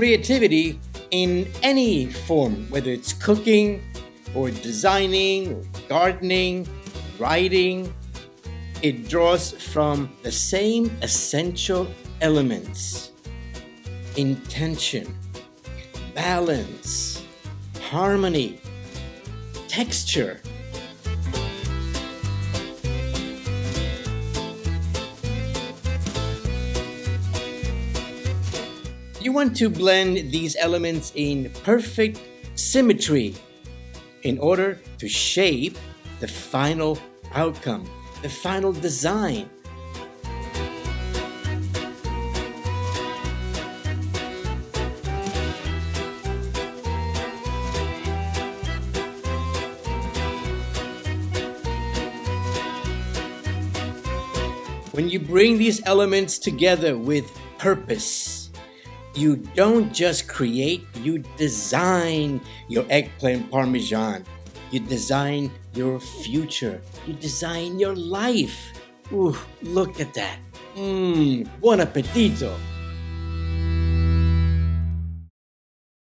creativity in any form, whether it's cooking or designing, or gardening, writing. It draws from the same essential elements: intention, balance, harmony, texture. You want to blend these elements in perfect symmetry in order to shape the final outcome, the final design. When you bring these elements together with purpose, you don't just create, you design your eggplant parmesan. You design your future. You design your life. Ooh, look at that. Buon appetito!